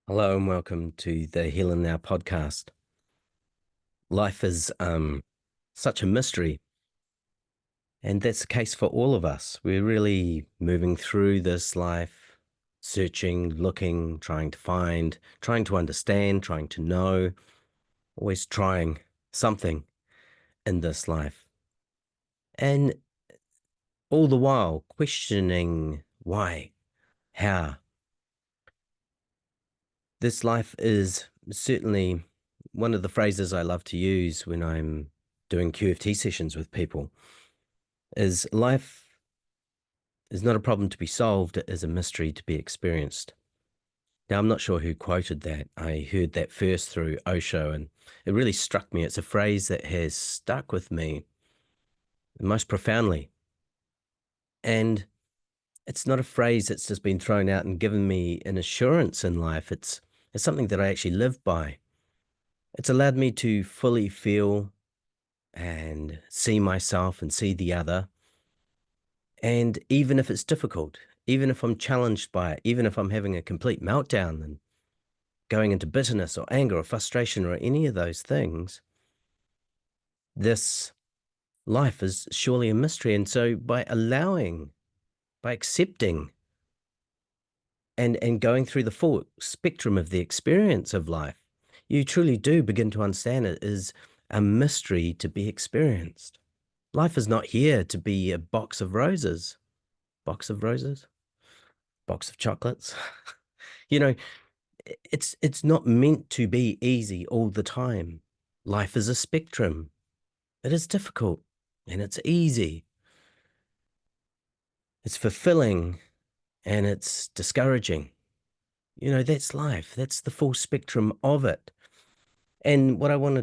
Hello and welcome to the Healing Now podcast. Life is such a mystery, and that's the case for all of us. We're really moving through this life, searching, looking, trying to find, trying to understand, trying to know, always trying something in this life. And all the while questioning why, how. This life is certainly one of the phrases I love to use when I'm doing QFT sessions with people is life is not a problem to be solved, it is a mystery to be experienced. Now, I'm not sure who quoted that. I heard that first through Osho, and it really struck me. It's a phrase that has stuck with me most profoundly. And it's not a phrase that's just been thrown out and given me an assurance in life. It's something that I actually live by. It's allowed me to fully feel and see myself and see the other. And even if it's difficult, even if I'm challenged by it, even if I'm having a complete meltdown and going into bitterness or anger or frustration or any of those things, this life is surely a mystery. And so by allowing, by accepting and going through the full spectrum of the experience of life, you truly do begin to understand it is a mystery to be experienced. Life is not here to be a box of roses. Box of roses? Box of chocolates? You know, it's not meant to be easy all the time. Life is a spectrum. It is difficult and it's easy. It's fulfilling and it's discouraging. That's life. That's the full spectrum of it. And what I want to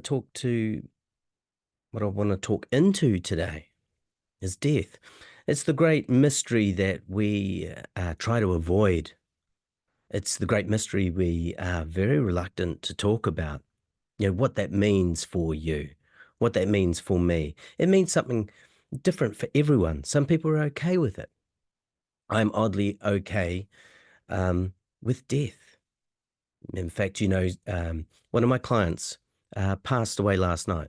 talk into today is death. It's the great mystery that we try to avoid. It's the great mystery we are very reluctant to talk about. What that means for you, what that means for me. It means something different for everyone. Some people are okay with it. I'm oddly okay with death. In fact, one of my clients passed away last night,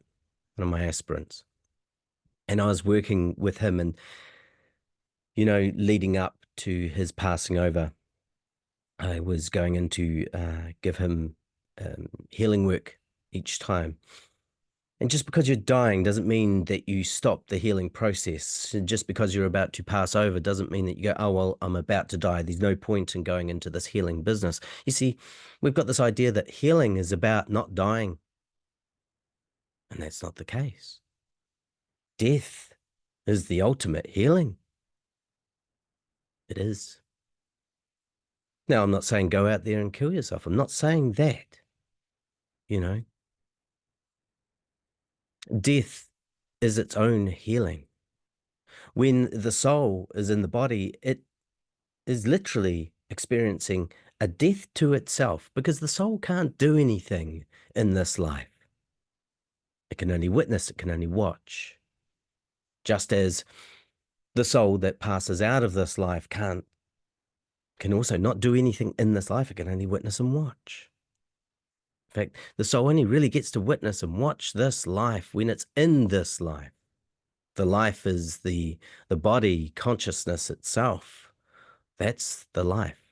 one of my aspirants. And I was working with him and, leading up to his passing over, I was going in to give him healing work each time. And just because you're dying doesn't mean that you stop the healing process. And just because you're about to pass over doesn't mean that you go, oh, well, I'm about to die. There's no point in going into this healing business. You see, we've got this idea that healing is about not dying. And that's not the case. Death is the ultimate healing. It is. Now, I'm not saying go out there and kill yourself. I'm not saying that. You know, death is its own healing. When the soul is in the body, it is literally experiencing a death to itself because the soul can't do anything in this life. It can only witness, it can only watch. Just as the soul that passes out of this life can also not do anything in this life, it can only witness and watch. In fact, the soul only really gets to witness and watch this life when it's in this life. The life is the body, consciousness itself. That's the life.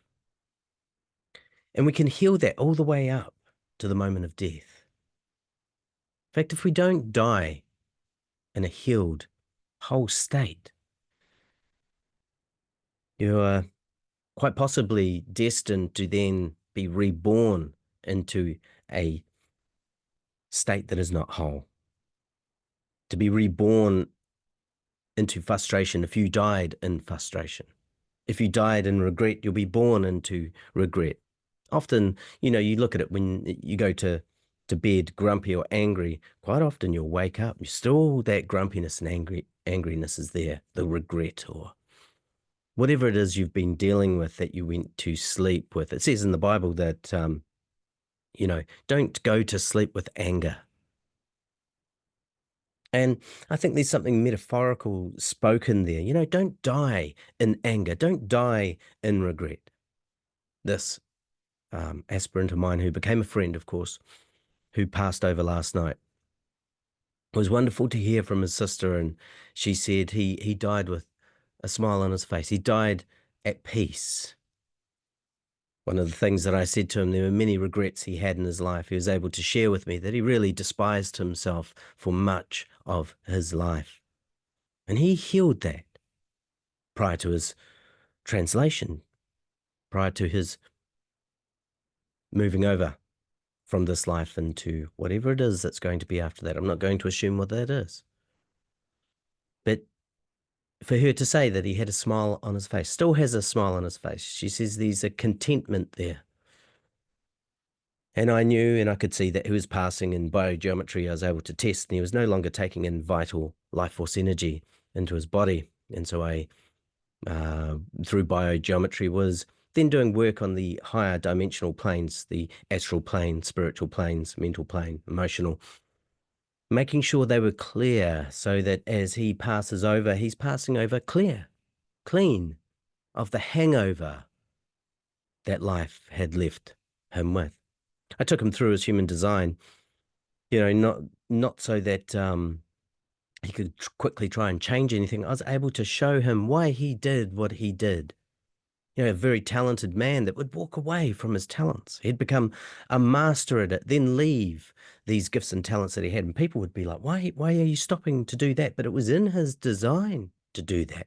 And we can heal that all the way up to the moment of death. In fact, if we don't die in a healed, whole state, you're quite possibly destined to then be reborn into a state that is not whole. To be reborn into frustration if you died in frustration. If you died in regret, you'll be born into regret. Often, you look at it when you go to bed grumpy or angry, quite often you'll wake up, still that grumpiness and angriness is there, the regret or whatever it is you've been dealing with that you went to sleep with. It says in the Bible that, don't go to sleep with anger. And I think there's something metaphorical spoken there. Don't die in anger. Don't die in regret. This aspirant of mine who became a friend, of course, who passed over last night. It was wonderful to hear from his sister, and she said he died with a smile on his face. He died at peace. One of the things that I said to him, there were many regrets he had in his life. He was able to share with me that he really despised himself for much of his life. And he healed that prior to his translation, prior to his moving over from this life into whatever it is that's going to be after that. I'm not going to assume what that is. But for her to say that he had a smile on his face, still has a smile on his face, she says there's a contentment there. And I knew and I could see that he was passing in biogeometry. I was able to test, and he was no longer taking in vital life force energy into his body. And so I, through biogeometry, was then doing work on the higher dimensional planes, the astral plane, spiritual planes, mental plane, emotional, making sure they were clear so that as he passes over, he's passing over clear, clean of the hangover that life had left him with. I took him through his human design, not so that he could quickly try and change anything. I was able to show him why he did what he did. A very talented man that would walk away from his talents. He'd become a master at it, then leave these gifts and talents that he had. And people would be like, why are you stopping to do that? But it was in his design to do that.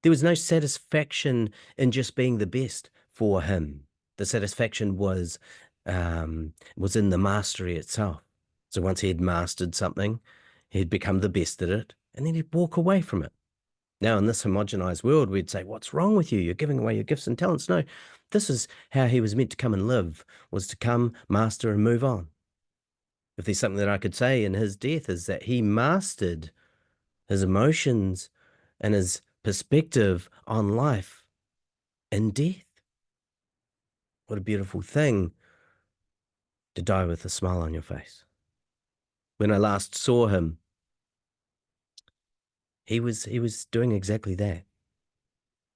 There was no satisfaction in just being the best for him. The satisfaction was in the mastery itself. So once he had mastered something, he'd become the best at it, and then he'd walk away from it. Now, in this homogenized world, we'd say, what's wrong with you? You're giving away your gifts and talents. No, this is how he was meant to come and live, was to come, master, and move on. If there's something that I could say in his death is that he mastered his emotions and his perspective on life in death. What a beautiful thing to die with a smile on your face. When I last saw him, he was doing exactly that.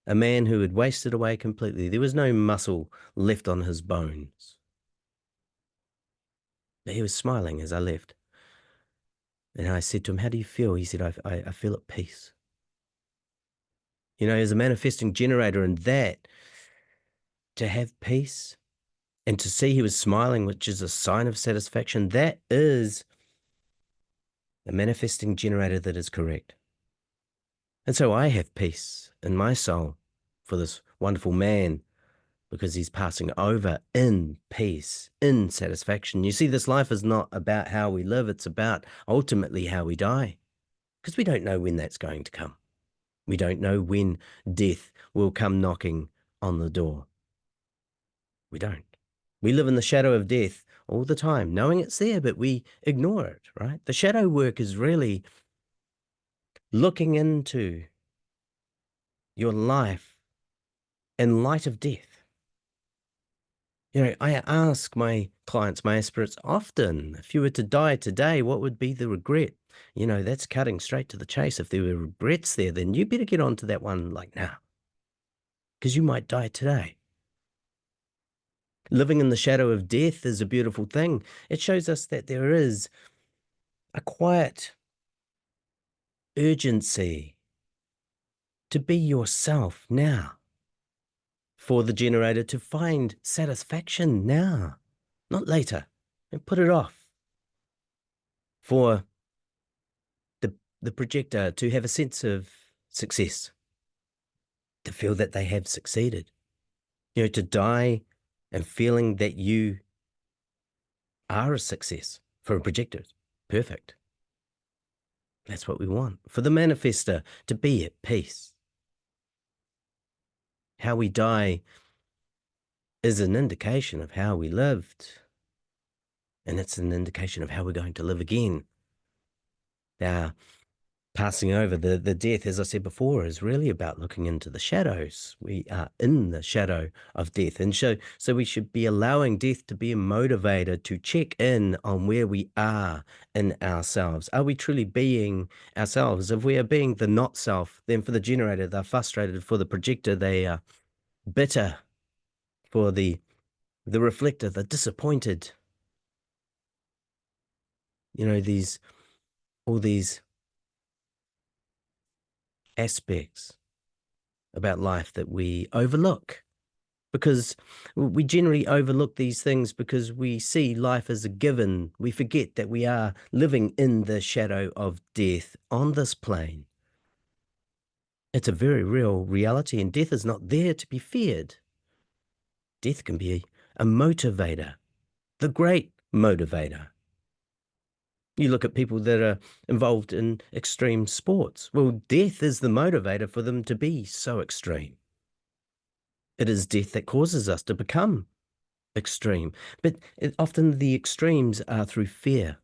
A man who had wasted away completely. There was no muscle left on his bones. But he was smiling as I left. And I said to him, how do you feel? He said, I feel at peace. As a manifesting generator, and that, to have peace and to see he was smiling, which is a sign of satisfaction, that is a manifesting generator that is correct. And so I have peace in my soul for this wonderful man, because he's passing over in peace, in satisfaction. You see, this life is not about how we live. It's about ultimately how we die, because we don't know when that's going to come. We don't know when death will come knocking on the door. We don't. We live in the shadow of death all the time, knowing it's there, but we ignore it, right? The shadow work is really looking into your life in light of death. I ask my clients, my aspirants often, if you were to die today, what would be the regret? That's cutting straight to the chase. If there were regrets there, then you better get onto that one like now, because you might die today. Living in the shadow of death is a beautiful thing. It shows us that there is a quiet urgency to be yourself now, for the generator to find satisfaction now, not later, and put it off. For the projector to have a sense of success, to feel that they have succeeded, to die and feeling that you are a success. For a projector, perfect. That's what we want. For the manifester, to be at peace. How we die is an indication of how we lived, and it's an indication of how we're going to live again. Now, passing over the death, as I said before, is really about looking into the shadows. We are in the shadow of death. And so we should be allowing death to be a motivator to check in on where we are in ourselves. Are we truly being ourselves? If we are being the not self, then for the generator, they're frustrated. For the projector, they are bitter. for the reflector, the disappointed, these all these aspects about life that we overlook because we generally overlook these things because we see life as a given. We forget that we are living in the shadow of death on this plane. It's a very real reality, and death is not there to be feared. Death can be a motivator, the great motivator. You look at people that are involved in extreme sports. Well, death is the motivator for them to be so extreme. It is death that causes us to become extreme. But often the extremes are through fear.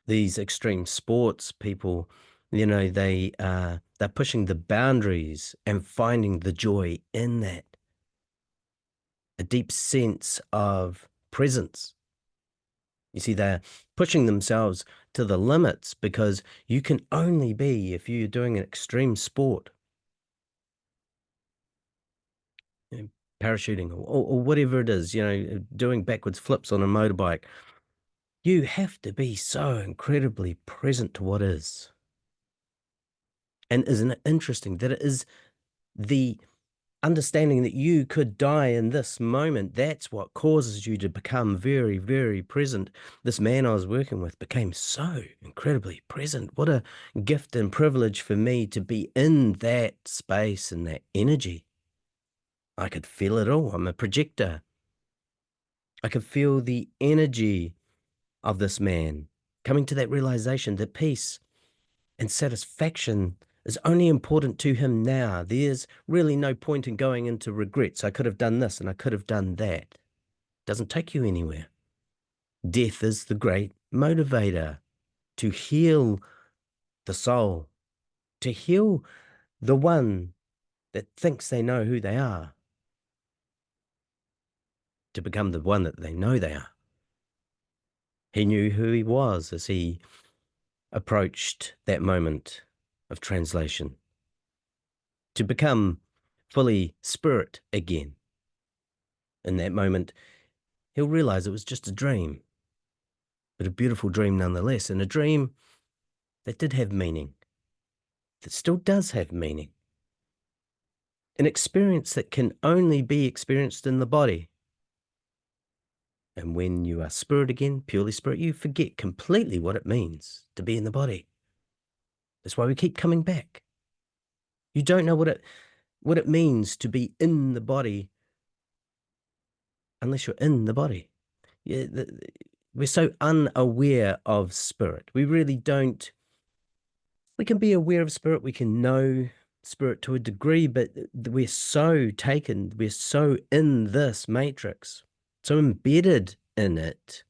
These extreme sports people, they're pushing the boundaries and finding the joy in that. A deep sense of presence. You see, they're pushing themselves to the limits because you can only be, if you're doing an extreme sport, parachuting or whatever it is, doing backwards flips on a motorbike, you have to be so incredibly present to what is. And isn't it interesting that it is the understanding that you could die in this moment, that's what causes you to become very, very present. This man I was working with became so incredibly present. What a gift and privilege for me to be in that space and that energy. I could feel it all. I'm a projector. I could feel the energy of this man coming to that realization that peace and satisfaction is only important to him now. There's really no point in going into regrets. I could have done this and I could have done that. It doesn't take you anywhere. Death is the great motivator to heal the soul, to heal the one that thinks they know who they are, to become the one that they know they are. He knew who he was as he approached that moment of translation, to become fully spirit again. In that moment, he'll realize it was just a dream, but a beautiful dream nonetheless, and a dream that did have meaning, that still does have meaning. An experience that can only be experienced in the body. And when you are spirit again, purely spirit, you forget completely what it means to be in the body. That's why we keep coming back. You don't know what it means to be in the body unless you're in the body. Yeah, we're so unaware of spirit. We really don't. We can be aware of spirit. We can know spirit to a degree, but we're so taken. We're so in this matrix, so embedded in it,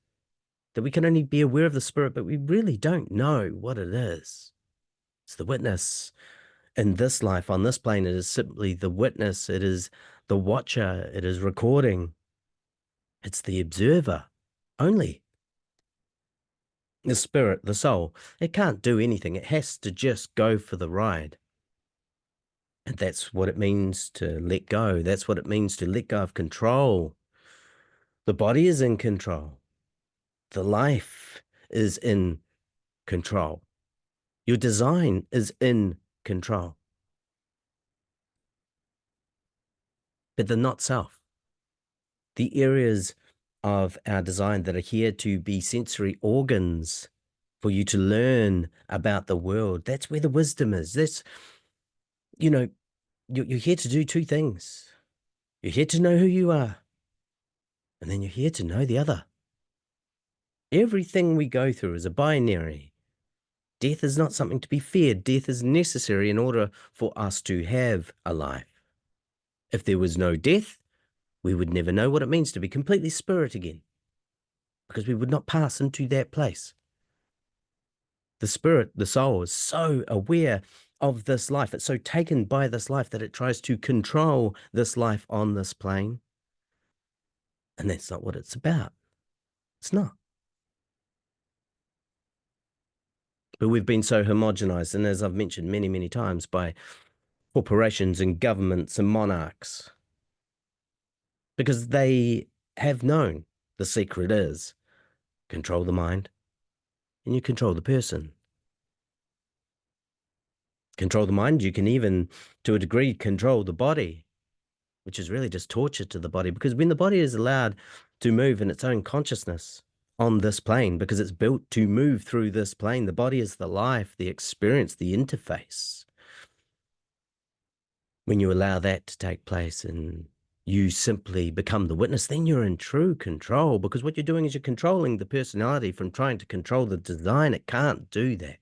that we can only be aware of the spirit, but we really don't know what it is. It's the witness in this life, on this plane. It is simply the witness. It is the watcher. It is recording. It's the observer only. The spirit, the soul, it can't do anything. It has to just go for the ride. And that's what it means to let go. That's what it means to let go of control. The body is in control. The life is in control. Your design is in control. But the not self. The areas of our design that are here to be sensory organs for you to learn about the world. That's where the wisdom is. That's, you're here to do two things. You're here to know who you are, and then you're here to know the other. Everything we go through is a binary. Death is not something to be feared. Death is necessary in order for us to have a life. If there was no death, we would never know what it means to be completely spirit again, because we would not pass into that place. The spirit, the soul, is so aware of this life. It's so taken by this life that it tries to control this life on this plane. And that's not what it's about. It's not. But we've been so homogenized, and as I've mentioned many, many times, by corporations and governments and monarchs, because they have known the secret is control the mind and you control the person. Control the mind, you can even, to a degree, control the body, which is really just torture to the body. Because when the body is allowed to move in its own consciousness on this plane, because it's built to move through this plane, the body is the life, the experience, the interface. When you allow that to take place and you simply become the witness, then you're in true control, because what you're doing is you're controlling the personality from trying to control the design. It can't do that.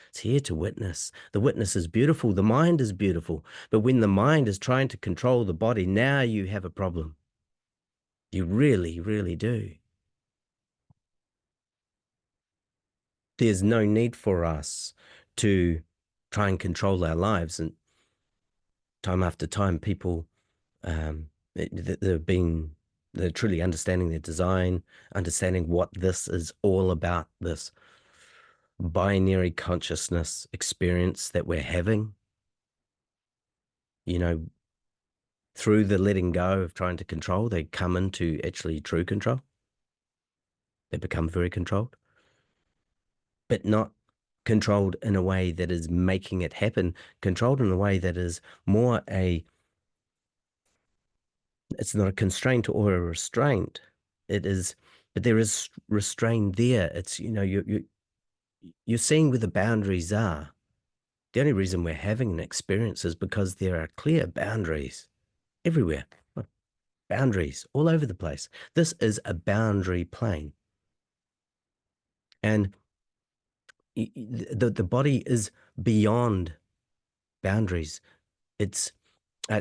It's here to witness. The witness is beautiful. The mind is beautiful. But when the mind is trying to control the body, now you have a problem. You really, really do. There's no need for us to try and control our lives. And time after time, people, they're truly understanding their design, understanding what this is all about, this binary consciousness experience that we're having. You know, through the letting go of trying to control, they come into actually true control. They become very controlled, but not controlled in a way that is making it happen, controlled in a way that is more it's not a constraint or a restraint. It is, but there is restraint there. It's, you're seeing where the boundaries are. The only reason we're having an experience is because there are clear boundaries everywhere. Boundaries all over the place. This is a boundary plane. And the body is beyond boundaries. It's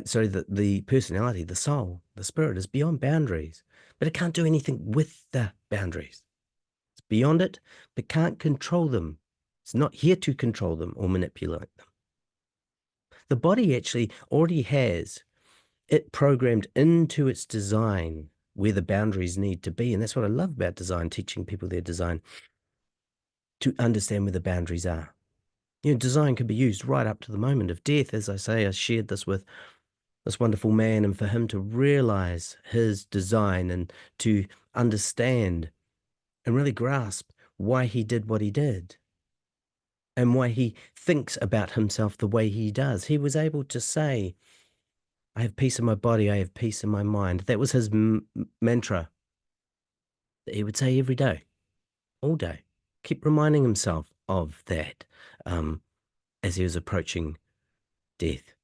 sorry, the personality, the soul, the spirit is beyond boundaries, but it can't do anything with the boundaries. It's beyond it, but can't control them. It's not here to control them or manipulate them. The body actually already has it programmed into its design where the boundaries need to be. And that's what I love about design, teaching people their design, to understand where the boundaries are. Design can be used right up to the moment of death. As I say, I shared this with this wonderful man, and for him to realize his design and to understand and really grasp why he did what he did and why he thinks about himself the way he does. He was able to say, I have peace in my body, I have peace in my mind. That was his mantra that he would say every day, all day. Keep reminding himself of that as he was approaching death.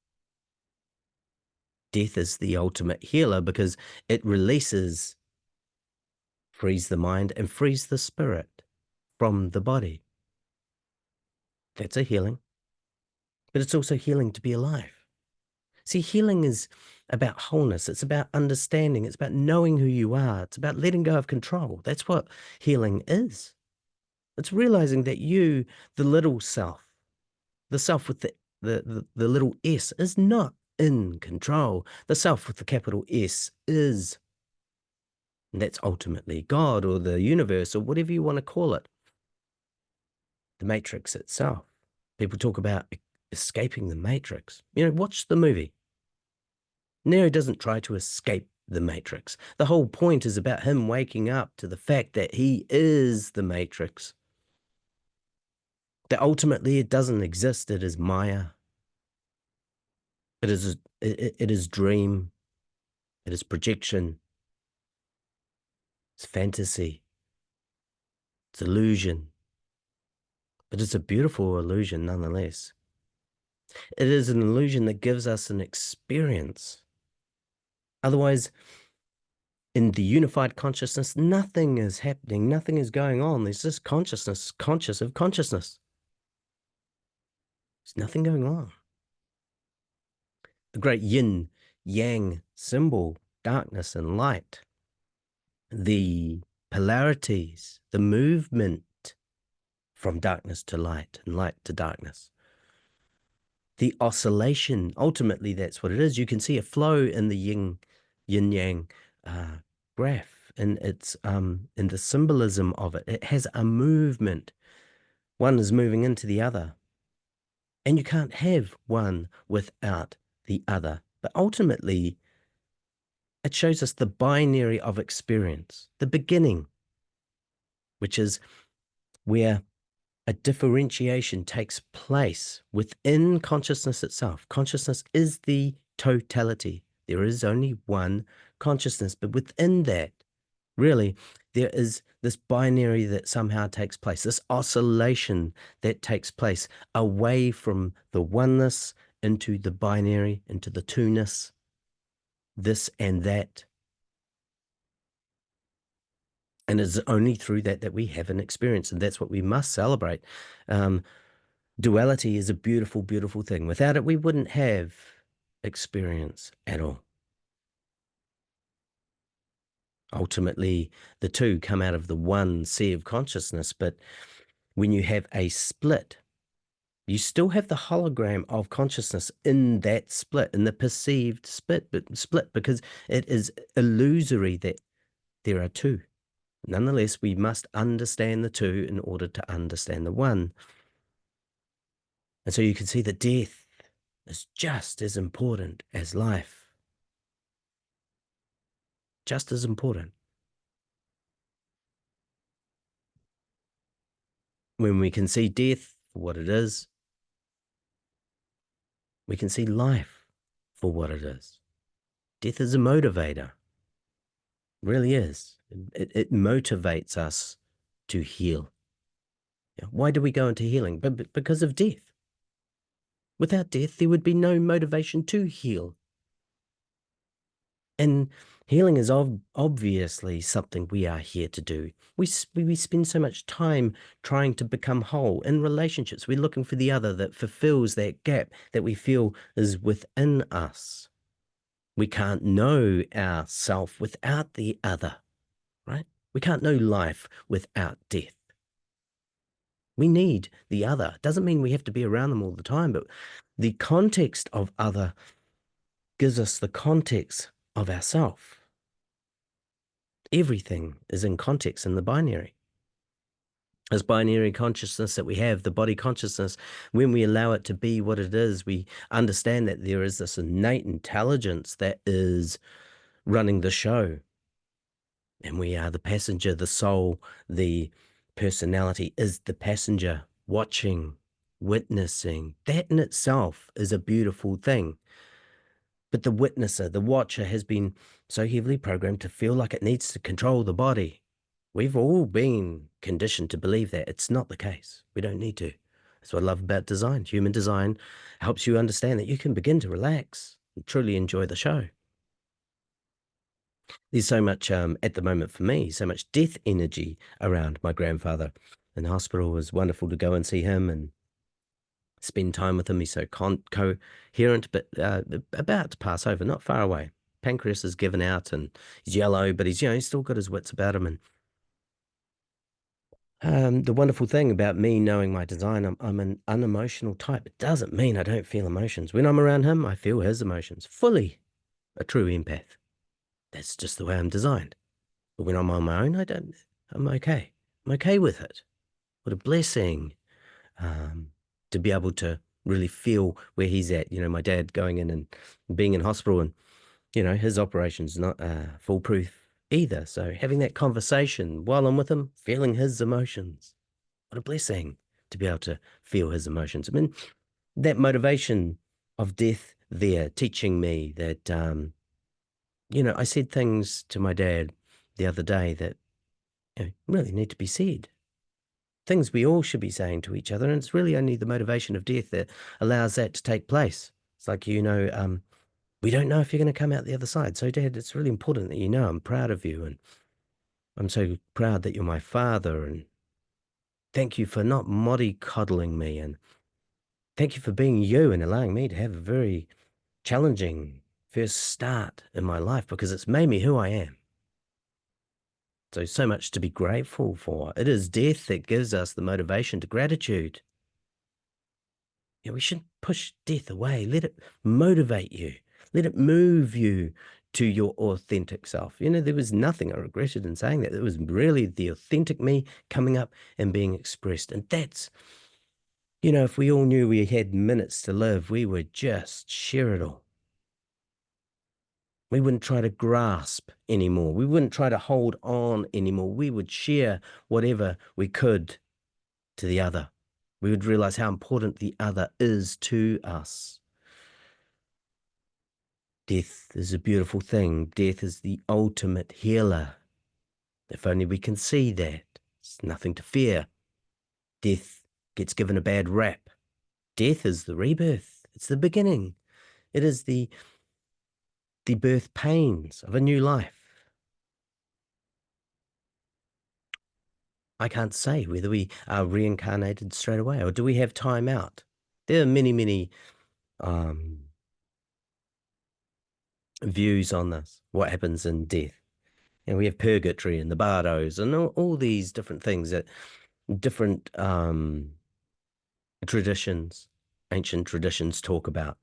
Death is the ultimate healer because it releases, frees the mind and frees the spirit from the body. That's a healing. But it's also healing to be alive. See, healing is about wholeness. It's about understanding. It's about knowing who you are. It's about letting go of control. That's what healing is. It's realizing that you, the little self, the self with the little s, is not in control. The self with the capital S is. And that's ultimately God or the universe or whatever you want to call it. The matrix itself. People talk about escaping the matrix. Watch the movie. Neo doesn't try to escape the matrix. The whole point is about him waking up to the fact that he is the matrix. That ultimately it doesn't exist. It is Maya. It is dream. It is projection. It's fantasy. It's illusion. But it's a beautiful illusion nonetheless. It is an illusion that gives us an experience. Otherwise, in the unified consciousness, nothing is happening. Nothing is going on. There's just consciousness, conscious of consciousness. There's nothing going on. The great yin yang symbol, darkness and light, the polarities, the movement from darkness to light and light to darkness, the oscillation, ultimately that's what it is. You can see a flow in the yin yang graph, and it's in the symbolism of it. It has a movement. One is moving into the other. And you can't have one without the other. But ultimately, it shows us the binary of experience, the beginning, which is where a differentiation takes place within consciousness itself. Consciousness is the totality. There is only one consciousness, but within that, really, there is this binary that somehow takes place, this oscillation that takes place away from the oneness into the binary, into the two-ness, this and that. And it's only through that that we have an experience, and that's what we must celebrate. Um, Duality is a beautiful, beautiful thing. Without it, we wouldn't have experience at all. Ultimately, the two come out of the one sea of consciousness, but when you have a split, you still have the hologram of consciousness in that split, in the perceived split, because it is illusory that there are two. Nonetheless, we must understand the two in order to understand the one. And so you can see that death is just as important as life, just as important. When we can see death for what it is, we can see life for what it is. Death is a motivator, really is. It motivates us to heal. Why do we go into healing? Because of death. Without death, there would be no motivation to heal. And healing is obviously something we are here to do. We spend so much time trying to become whole in relationships. We're looking for the other that fulfills that gap that we feel is within us. We can't know ourself without the other, right? We can't know life without death. We need the other. Doesn't mean we have to be around them all the time, but the context of other gives us the context of ourself. Everything is in context in the binary. This binary consciousness that we have, the body consciousness, when we allow it to be what it is, we understand that there is this innate intelligence that is running the show. And we are the passenger, the soul, the personality is the passenger, watching, witnessing. That in itself is a beautiful thing. But the witnesser, the watcher, has been so heavily programmed to feel like it needs to control the body. We've all been conditioned to believe that. It's not the case. We don't need to. That's what I love about design. Human design helps you understand that you can begin to relax and truly enjoy the show. There's so much, at the moment for me, so much death energy around my grandfather. In hospital, it was wonderful to go and see him and spend time with him. He's so coherent, but about to pass over, not far away. Pancreas is given out and he's yellow, but he's still got his wits about him. And the wonderful thing about me knowing my design, I'm an unemotional type. It doesn't mean I don't feel emotions. When I'm around him, I feel his emotions. Fully a true empath. That's just the way I'm designed. But when I'm on my own, I don't. I'm okay. I'm okay with it. What a blessing, to be able to really feel where he's at. My dad going in and being in hospital, and his operation's not foolproof either. So having that conversation while I'm with him, feeling his emotions. What a blessing to be able to feel his emotions. I mean, that motivation of death there teaching me that, I said things to my dad the other day that really need to be said. Things we all should be saying to each other. And it's really only the motivation of death that allows that to take place. It's like, we don't know if you're going to come out the other side. So, Dad, it's really important that I'm proud of you. And I'm so proud that you're my father. And thank you for not mollycoddling me. And thank you for being you and allowing me to have a very challenging first start in my life, because it's made me who I am. So much to be grateful for. It is death that gives us the motivation to gratitude. We shouldn't push death away. Let it motivate you. Let it move you to your authentic self. There was nothing I regretted in saying that. It was really the authentic me coming up and being expressed. And that's You know, if we all knew we had minutes to live, we would just share it all. We wouldn't try to grasp anymore. We wouldn't try to hold on anymore. We would share whatever we could to the other. We would realize how important the other is to us. Death is a beautiful thing. Death is the ultimate healer. If only we can see that. It's nothing to fear. Death gets given a bad rap. Death is the rebirth. It's the beginning. It is the birth pains of a new life. I can't say whether we are reincarnated straight away or do we have time out. There are many, many views on this, what happens in death. And we have purgatory and the bardos and all these different things that different traditions, ancient traditions talk about.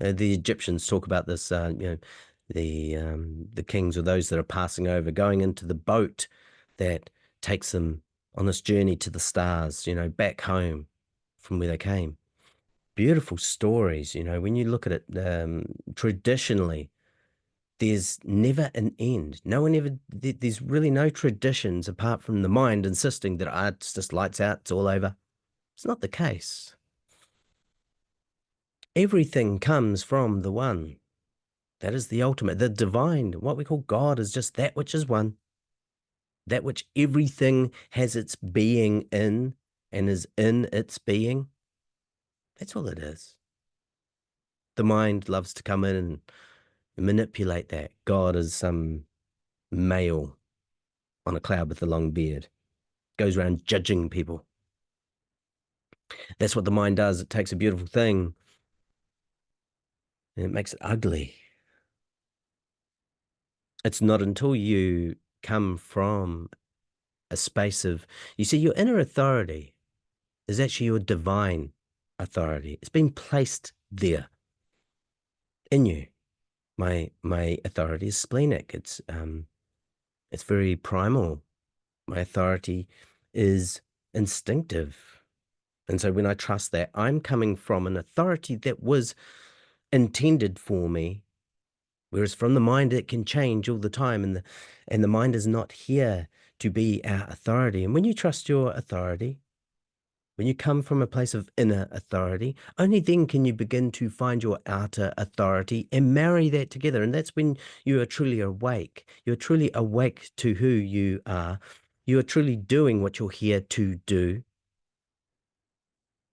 The Egyptians talk about this, the kings or those that are passing over, going into the boat that takes them on this journey to the stars, back home from where they came. Beautiful stories, when you look at it traditionally, there's never an end. No one ever, there's really no traditions apart from the mind insisting that it's just lights out, it's all over. It's not the case. Everything comes from the one. That is the ultimate, the divine. What we call God is just that which is one, that which everything has its being in and is in its being. That's all it is. The mind loves to come in and manipulate that. God is some male on a cloud with a long beard, goes around judging people. That's what the mind does. It takes a beautiful thing and it makes it ugly. It's not until you come from a space of, you see, your inner authority is actually your divine authority. It's been placed there in you. My authority is splenic. It's very primal. My authority is instinctive. And so when I trust that, I'm coming from an authority that was intended for me, whereas from the mind it can change all the time, and the mind is not here to be our authority. And when you trust your authority, when you come from a place of inner authority, only then can you begin to find your outer authority and marry that together. And that's when you are truly awake. You're truly awake to who you are. You are truly doing what you're here to do.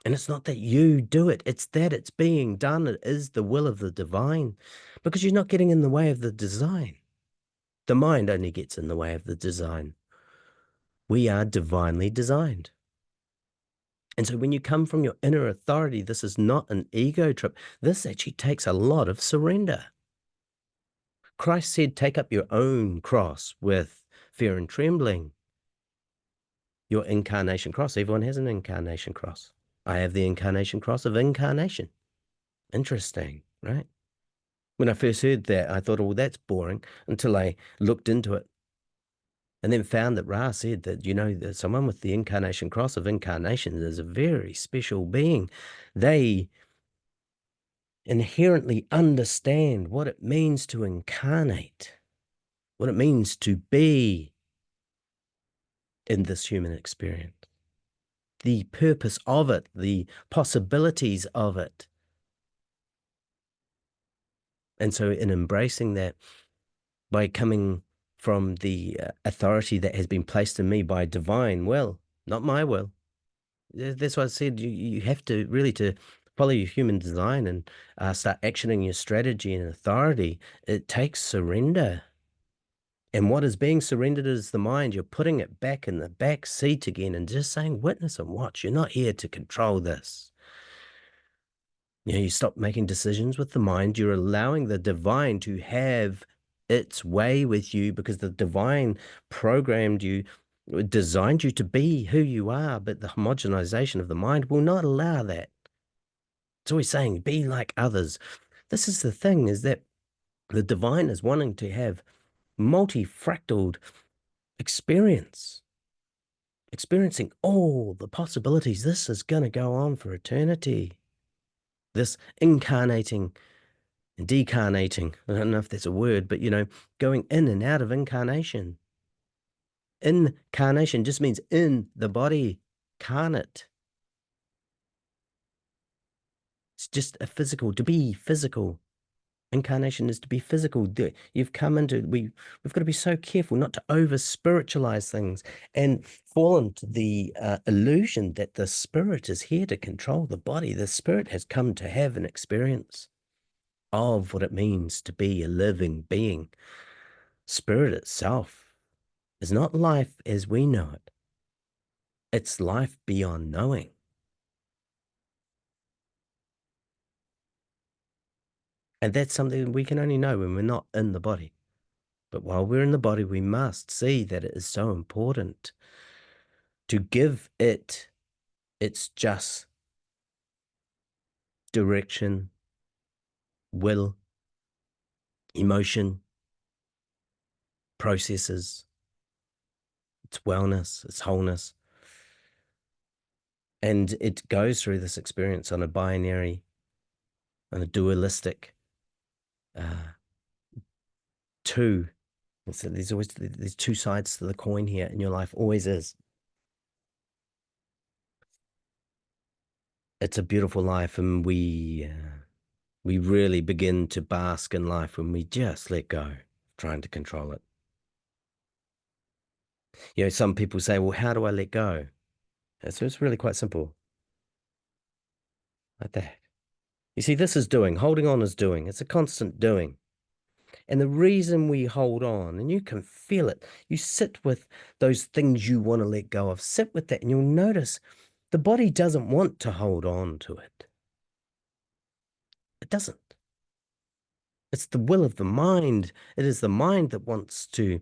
And it's not that you do it, it's that it's being done. It is the will of the divine, because you're not getting in the way of the design. The mind only gets in the way of the design. We are divinely designed. And so when you come from your inner authority, this is not an ego trip. This actually takes a lot of surrender. Christ said, take up your own cross with fear and trembling. Your incarnation cross. Everyone has an incarnation cross. I have the incarnation cross of incarnation. Interesting, right? When I first heard that, I thought, oh, that's boring, until I looked into it and then found that Ra said that, that someone with the incarnation cross of incarnation is a very special being. They inherently understand what it means to incarnate, what it means to be in this human experience, the purpose of it, the possibilities of it. And so in embracing that, by coming from the authority that has been placed in me by divine will, not my will. That's why I said you have to really, to follow your human design and start actioning your strategy and authority. It takes surrender. And what is being surrendered is the mind. You're putting it back in the back seat again and just saying, witness and watch. You're not here to control this. You stop making decisions with the mind. You're allowing the divine to have its way with you, because the divine programmed you, designed you to be who you are, but the homogenization of the mind will not allow that. It's always saying, be like others. This is the thing, is that the divine is wanting to have multi-fractaled experience. experiencing all the possibilities. This is going to go on for eternity. This incarnating and decarnating. I don't know if that's a word, but going in and out of incarnation. Incarnation just means in the body, carnate. It's just a physical, to be physical. Incarnation is to be physical. You've come into we've got to be so careful not to over spiritualize things and fall into the illusion that the spirit is here to control the body. The spirit has come to have an experience of what it means to be a living being. Spirit itself is not life as we know it. It's life beyond knowing. And that's something we can only know when we're not in the body. But while we're in the body, we must see that it is so important to give it its just direction, will, emotion, processes, its wellness, its wholeness. And it goes through this experience on a binary, on a dualistic two. So there's two sides to the coin here in your life, always is. It's a beautiful life, and we really begin to bask in life when we just let go, trying to control it. Some people say, well, how do I let go? So it's really quite simple. Like that. You see, this is doing. Holding on is doing. It's a constant doing. And the reason we hold on, and you can feel it, you sit with those things you want to let go of, sit with that, and you'll notice the body doesn't want to hold on to it. It doesn't. It's the will of the mind. It is the mind that wants to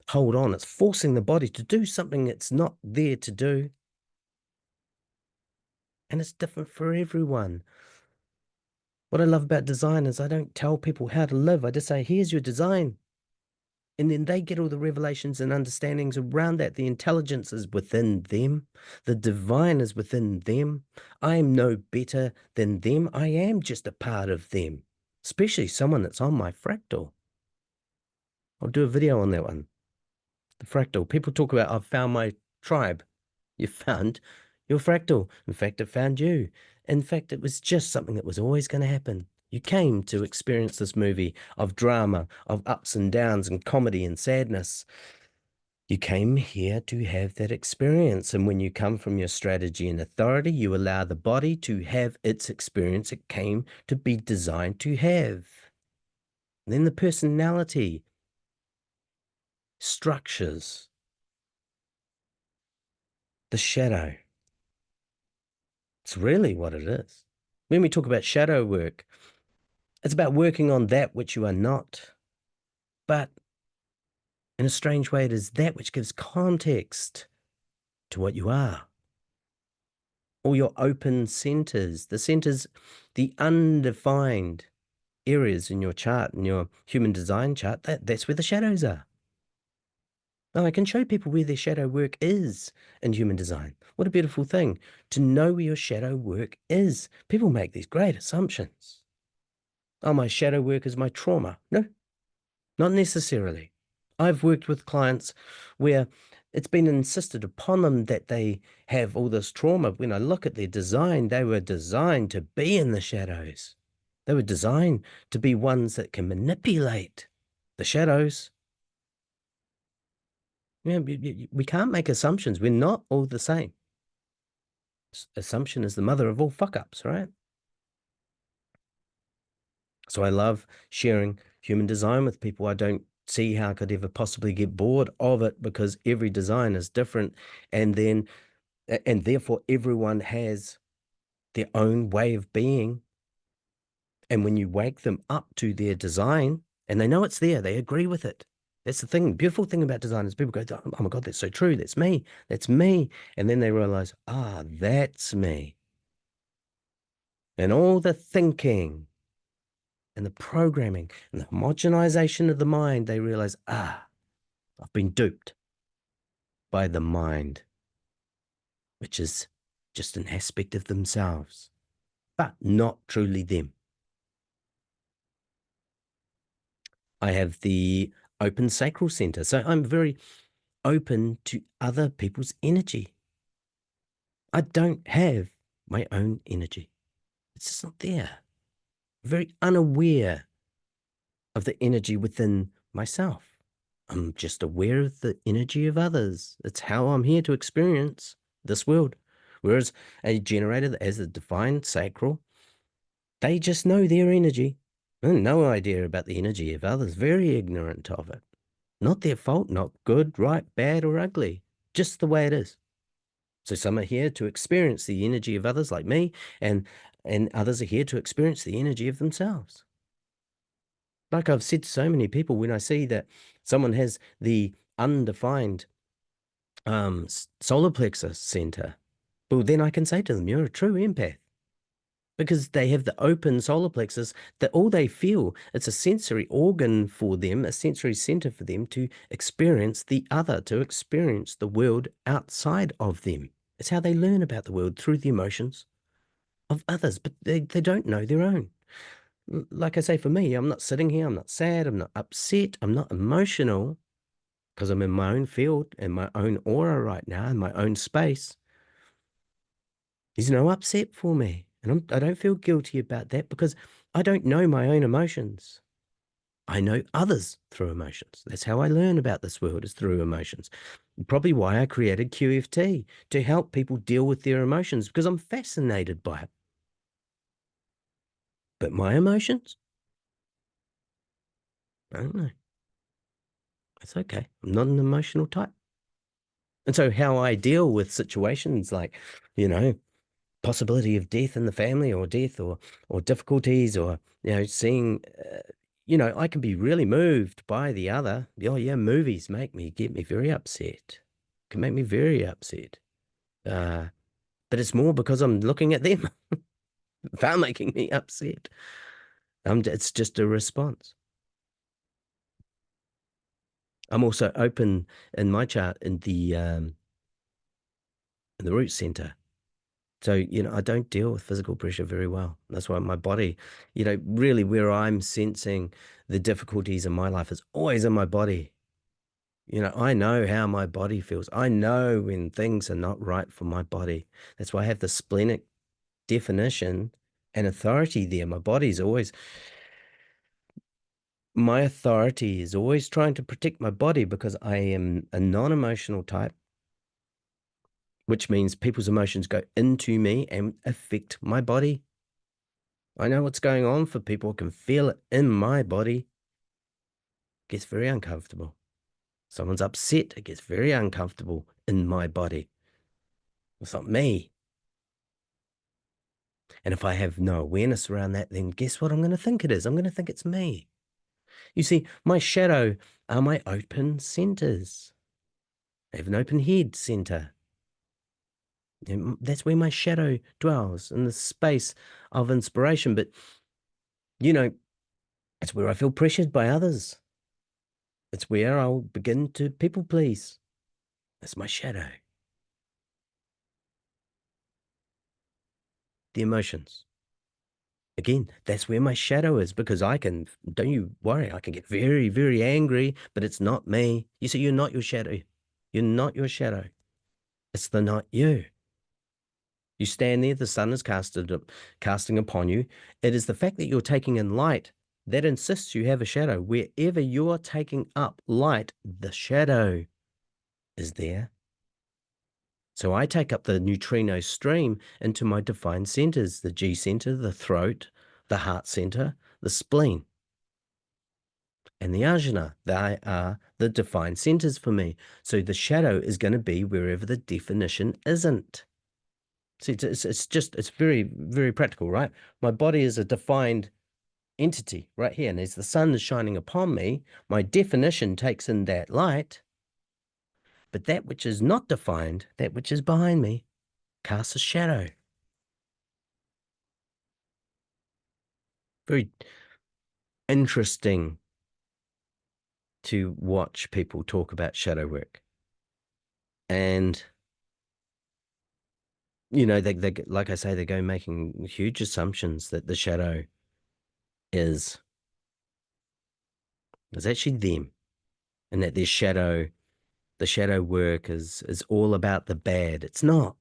hold on. It's forcing the body to do something it's not there to do. And it's different for everyone. What I love about design is I don't tell people how to live. I just say, here's your design. And then they get all the revelations and understandings around that. The intelligence is within them. The divine is within them. I am no better than them. I am just a part of them, especially someone that's on my fractal. I'll do a video on that one. The fractal. People talk about, I've found my tribe. You found your fractal. In fact, it found you. In fact, it was just something that was always going to happen. You came to experience this movie of drama, of ups and downs and comedy and sadness. You came here to have that experience. And when you come from your strategy and authority, you allow the body to have its experience it came to be designed to have. And then the personality, structures, the shadow. It's really what it is. When we talk about shadow work, it's about working on that which you are not. But in a strange way, it is that which gives context to what you are. All your open centers, the undefined areas in your chart, in your human design chart, that's where the shadows are. Now, I can show people where their shadow work is in human design. What a beautiful thing to know where your shadow work is. People make these great assumptions. Oh, my shadow work is my trauma. No, not necessarily. I've worked with clients where it's been insisted upon them that they have all this trauma. When I look at their design, they were designed to be in the shadows. They were designed to be ones that can manipulate the shadows. We can't make assumptions. We're not all the same. Assumption is the mother of all fuck-ups, right? So I love sharing human design with people. I don't see how I could ever possibly get bored of it because every design is different. And therefore everyone has their own way of being. And when you wake them up to their design and they know it's there, they agree with it. That's the thing. Beautiful thing about design is people go, oh my God, that's so true. That's me. That's me. And then they realize, that's me. And all the thinking and the programming and the homogenization of the mind, they realize, I've been duped by the mind. which is just an aspect of themselves, but not truly them. I have the open sacral center. So I'm very open to other people's energy. I don't have my own energy. It's just not there. Very unaware of the energy within myself. I'm just aware of the energy of others. It's how I'm here to experience this world. Whereas a generator that has a defined sacral, they just know their energy. No idea about the energy of others. Very ignorant of it. Not their fault, not good, right, bad, or ugly. Just the way it is. So some are here to experience the energy of others like me, and others are here to experience the energy of themselves. Like I've said to so many people, when I see that someone has the undefined solar plexus center, well, then I can say to them, you're a true empath. Because they have the open solar plexus, that all they feel, it's a sensory organ for them, a sensory center for them to experience the other, to experience the world outside of them. It's how they learn about the world, through the emotions of others, but they don't know their own. Like I say, for me, I'm not sitting here, I'm not sad, I'm not upset, I'm not emotional, because I'm in my own field, in my own aura right now, in my own space. There's no upset for me. And I don't feel guilty about that, because I don't know my own emotions. I know others through emotions. That's how I learn about this world, is through emotions. Probably why I created QFT, to help people deal with their emotions, because I'm fascinated by it. But my emotions, I don't know. It's okay. I'm not an emotional type. And so how I deal with situations like, you know, possibility of death in the family, or death, or difficulties, or, seeing, I can be really moved by the other. Oh yeah, movies get me very upset. Can make me very upset. Uh, but it's more because I'm looking at them. They're making me upset. It's just a response. I'm also open in my chart in the root center. So, I don't deal with physical pressure very well. That's why my body, really where I'm sensing the difficulties in my life is always in my body. I know how my body feels. I know when things are not right for my body. That's why I have the splenic definition and authority there. My authority is always trying to protect my body, because I am a non-emotional type, which means people's emotions go into me and affect my body. I know what's going on for people. I can feel it in my body. It gets very uncomfortable. Someone's upset, it gets very uncomfortable in my body. It's not me. And if I have no awareness around that, then guess what I'm going to think it is? I'm going to think it's me. You see, my shadow are my open centers. I have an open head center. And that's where my shadow dwells, in the space of inspiration. But, you know, it's where I feel pressured by others. It's where I'll begin to people please. That's my shadow. The emotions. Again, that's where my shadow is, because don't you worry, I can get very, very angry, but it's not me. You see, you're not your shadow. You're not your shadow. It's the not you. You stand there, the sun is casting upon you. It is the fact that you're taking in light that insists you have a shadow. Wherever you're taking up light, the shadow is there. So I take up the neutrino stream into my defined centers, the G center, the throat, the heart center, the spleen, and the ajna. They are the defined centers for me. So the shadow is going to be wherever the definition isn't. See, it's very, very practical, right? My body is a defined entity right here. And as the sun is shining upon me, my definition takes in that light. But that which is not defined, that which is behind me, casts a shadow. Very interesting to watch people talk about shadow work. And they like I say, they go making huge assumptions that the shadow is is actually them, and that the shadow work is all about the bad. It's not.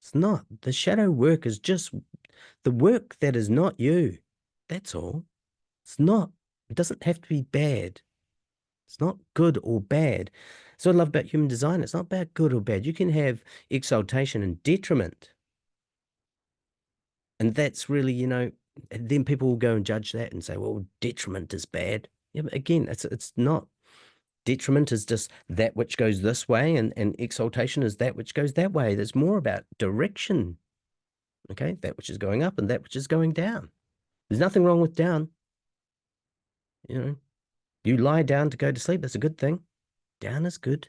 It's not. The shadow work is just the work that is not you. That's all. It's not. It doesn't have to be bad. It's not good or bad. So I love about human design. It's not about good or bad. You can have exaltation and detriment. And that's really, and then people will go and judge that and say, well, detriment is bad. Yeah, but again, it's not. Detriment is just that which goes this way, and exaltation is that which goes that way. There's more about direction. Okay, that which is going up and that which is going down. There's nothing wrong with down. You know, you lie down to go to sleep. That's a good thing. Down is good.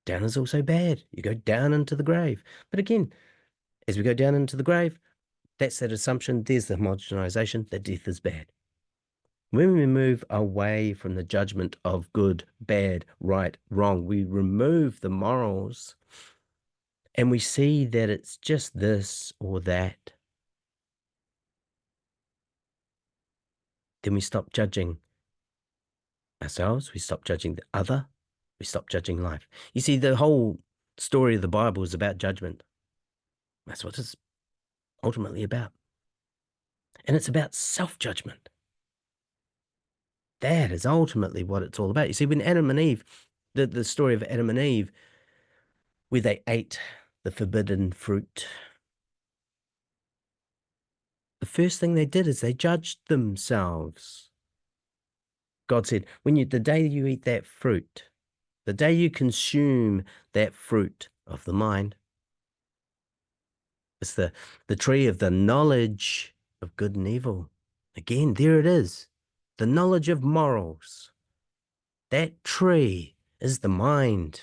Down is also bad. You go down into the grave. But again, as we go down into the grave, that's that assumption. There's the homogenization that death is bad. When we move away from the judgment of good, bad, right, wrong, we remove the morals and we see that it's just this or that, then we stop judging ourselves, we stop judging the other, we stop judging life. You see, the whole story of the Bible is about judgment. That's what it's ultimately about. And it's about self-judgment. That is ultimately what it's all about. You see, when Adam and Eve, the story of Adam and Eve, where they ate the forbidden fruit, the first thing they did is they judged themselves. God said, the day you eat that fruit, the day you consume that fruit of the mind, it's the tree of the knowledge of good and evil. Again, there it is. The knowledge of morals. That tree is the mind.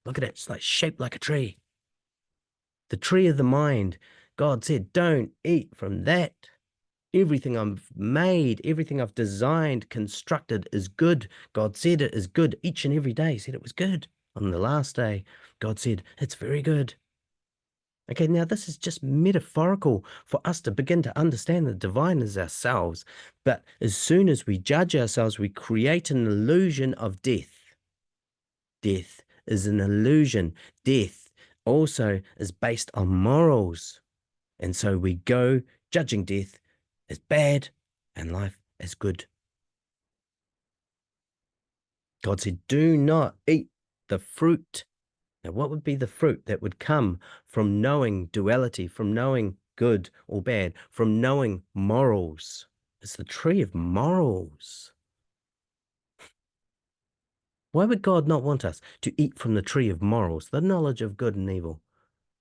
Look at it. It's like shaped like a tree. The tree of the mind. God said, don't eat from that. Everything I've made, everything I've designed, constructed is good. God said it is good each and every day. He said it was good. On the last day, God said, it's very good. Okay, now this is just metaphorical for us to begin to understand the divine as ourselves. But as soon as we judge ourselves, we create an illusion of death. Death is an illusion. Death also is based on morals. And so we go judging death as bad and life as good. God said, do not eat the fruit. Now, what would be the fruit that would come from knowing duality, from knowing good or bad, from knowing morals? It's the tree of morals. Why would God not want us to eat from the tree of morals, the knowledge of good and evil?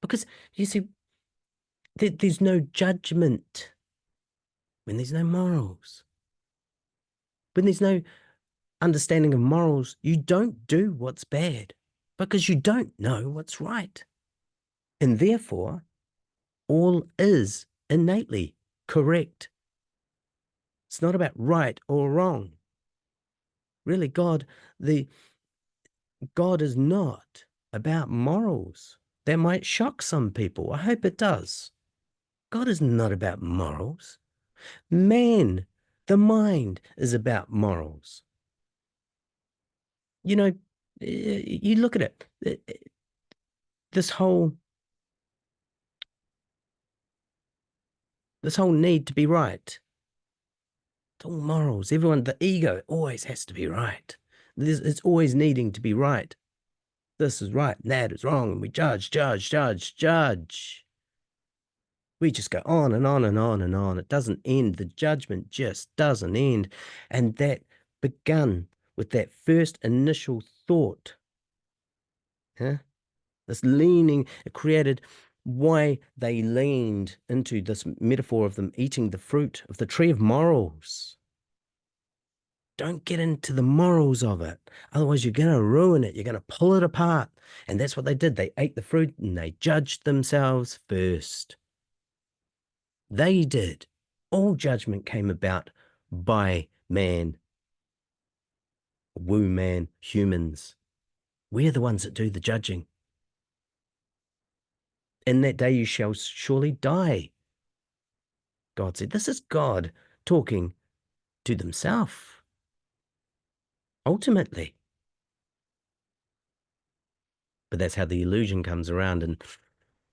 Because, you see, there's no judgment when there's no morals. When there's no understanding of morals, you don't do what's bad because you don't know what's right. And therefore, all is innately correct. It's not about right or wrong. Really, God is not about morals. That might shock some people. I hope it does. God is not about morals. Man, the mind, is about morals. You look at it, this whole need to be right. It's all morals. The ego always has to be right. It's always needing to be right. This is right and that is wrong. And we judge, judge, judge, judge. We just go on and on and on and on. It doesn't end. The judgment just doesn't end. And that begun with that first initial thought. Huh? This leaning, it created why they leaned into this metaphor of them eating the fruit of the tree of morals. Don't get into the morals of it. Otherwise, you're going to ruin it. You're going to pull it apart. And that's what they did. They ate the fruit and they judged themselves first. They did. All judgment came about by man, woo man, humans. We're the ones that do the judging. In that day you shall surely die. God said, this is God talking to themselves, ultimately. But that's how the illusion comes around. And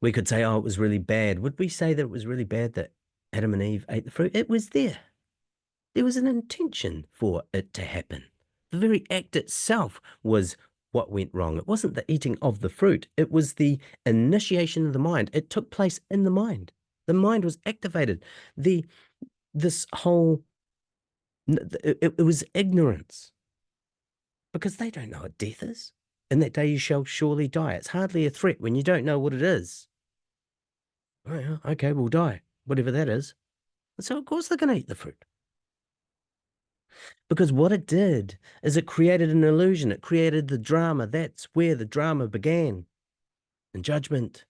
we could say, oh, it was really bad. Would we say that it was really bad that Adam and Eve ate the fruit? It was there. There was an intention for it to happen. The very act itself was what went wrong. It wasn't the eating of the fruit. It was the initiation of the mind. It took place in the mind. The mind was activated. This whole it was ignorance, because they don't know what death is. In that day you shall surely die. It's hardly a threat when you don't know what it is. Oh, yeah, okay, we'll die, whatever that is. And so of course they're going to eat the fruit. Because what it did is it created an illusion. It created the drama. That's where the drama began, in judgment.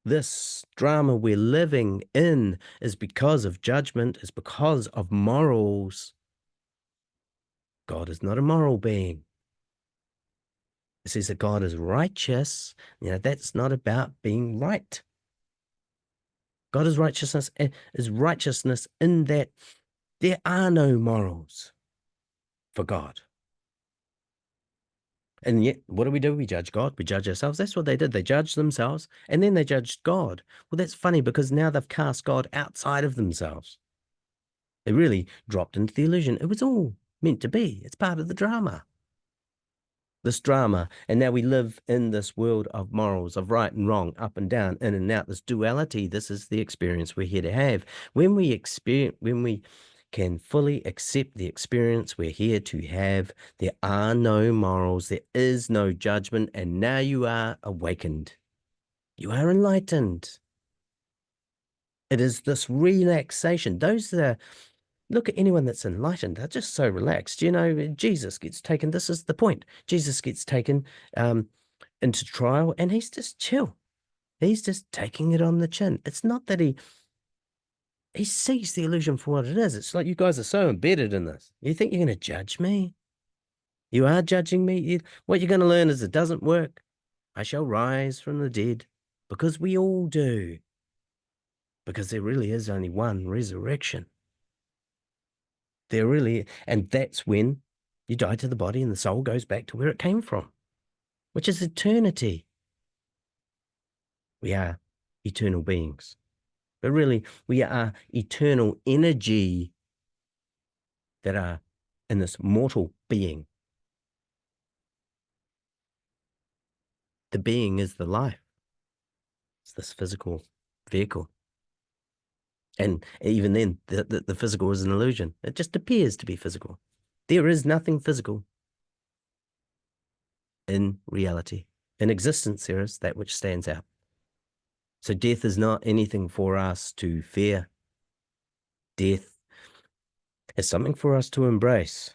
This drama we're living in is because of judgment, is because of morals. God is not a moral being. It says that God is righteous. That's not about being right. God is righteousness in that there are no morals for God. And yet, what do? We judge God. We judge ourselves. That's what they did. They judged themselves, and then they judged God. Well, that's funny, because now they've cast God outside of themselves. They really dropped into the illusion. It was all meant to be. It's part of the drama. This drama. And now we live in this world of morals, of right and wrong, up and down, in and out, this duality. This is the experience we're here to have. When we can fully accept the experience we're here to have, there are no morals, there is no judgment, and now you are awakened. You are enlightened. It is this relaxation. Look at anyone that's enlightened. They're just so relaxed. Jesus gets taken. This is the point. Jesus gets taken into trial, and he's just chill. He's just taking it on the chin. It's not that he sees the illusion for what it is. It's like, you guys are so embedded in this. You think you're going to judge me? You are judging me. What you're going to learn is it doesn't work. I shall rise from the dead, because we all do. Because there really is only one resurrection. And that's when you die to the body and the soul goes back to where it came from, which is eternity. We are eternal beings, but really we are eternal energy that are in this mortal being. The being is the life. It's this physical vehicle. And even then, the physical is an illusion. It just appears to be physical. There is nothing physical in reality. In existence, there is that which stands out. So death is not anything for us to fear. Death is something for us to embrace.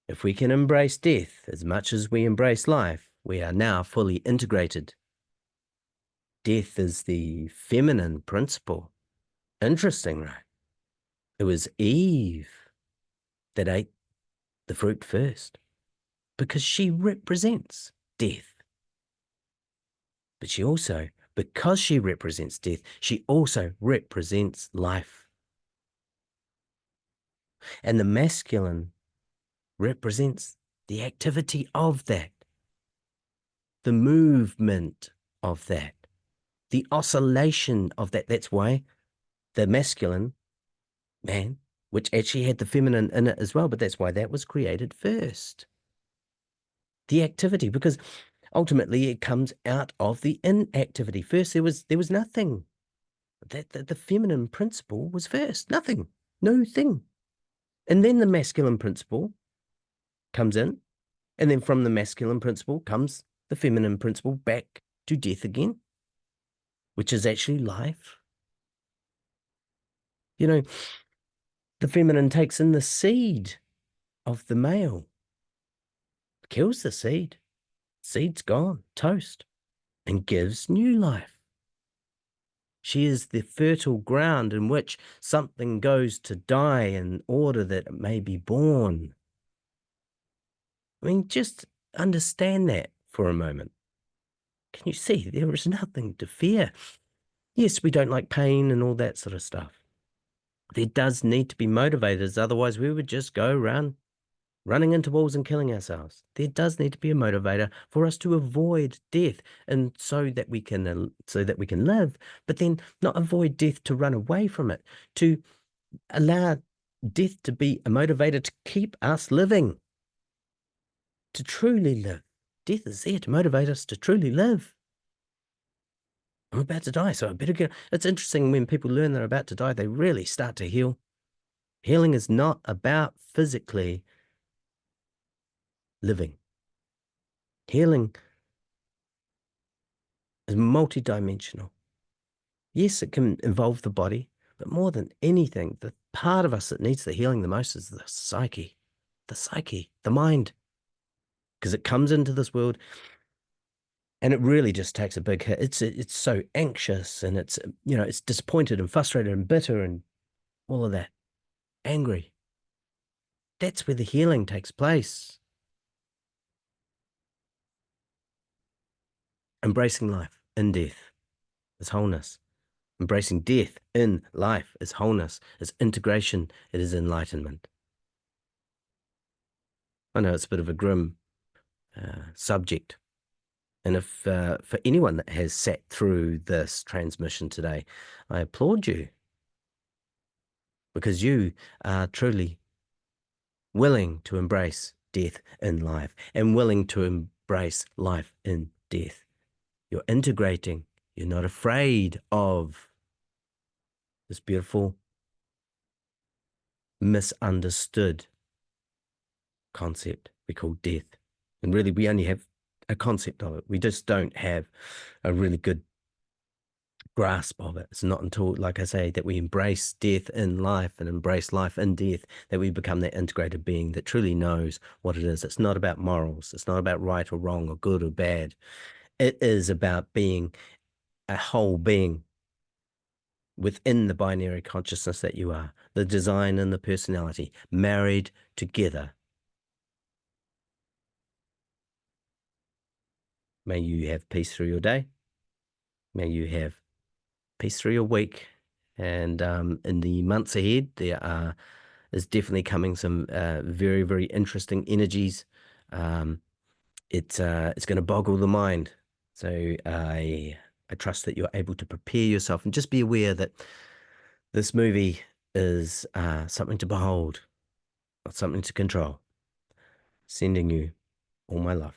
If we can embrace death as much as we embrace life, we are now fully integrated. Death is the feminine principle. Interesting, right? It was Eve that ate the fruit first, because she represents death. But because she represents death, she also represents life. And the masculine represents the activity of that, the movement of that, the oscillation of that. That's why the masculine man, which actually had the feminine in it as well, but that's why that was created first. The activity, because ultimately it comes out of the inactivity. First, there was nothing. The feminine principle was first, nothing, no thing. And then the masculine principle comes in, and then from the masculine principle comes the feminine principle back to death again, which is actually life. The feminine takes in the seed of the male, kills the seed. Seed's gone, toast, and gives new life. She is the fertile ground in which something goes to die in order that it may be born. I mean, just understand that for a moment. Can you see? There is nothing to fear. Yes, we don't like pain and all that sort of stuff. There does need to be motivators, otherwise we would just go around running into walls and killing ourselves. There does need to be a motivator for us to avoid death, and so that we can live, but then not avoid death to run away from it, to allow death to be a motivator to keep us living, to truly live. Death is there to motivate us to truly live. I'm about to die, so I better get. It's interesting when people learn they're about to die, they really start to heal. Healing is not about physically living. Healing is multidimensional. Yes, it can involve the body, but more than anything, the part of us that needs the healing the most is the psyche, the mind, because it comes into this world and it really just takes a big hit. It's so anxious and it's disappointed and frustrated and bitter and all of that, angry. That's where the healing takes place. Embracing life in death is wholeness. Embracing death in life is wholeness, is integration, it is enlightenment. I know it's a bit of a grim subject. And if for anyone that has sat through this transmission today, I applaud you because you are truly willing to embrace death in life and willing to embrace life in death. You're integrating. You're not afraid of this beautiful, misunderstood concept we call death. And really, we only have a concept of it. We just don't have a really good grasp of it. It's not until, like I say, that we embrace death in life and embrace life in death that we become that integrated being that truly knows what it is. It's not about morals. It's not about right or wrong or good or bad. It is about being a whole being within the binary consciousness that you are, the design and the personality married together. May you have peace through your day. May you have peace through your week. And in the months ahead, is definitely coming some very, very interesting energies. It's going to boggle the mind. So I trust that you're able to prepare yourself and just be aware that this movie is something to behold, not something to control. Sending you all my love.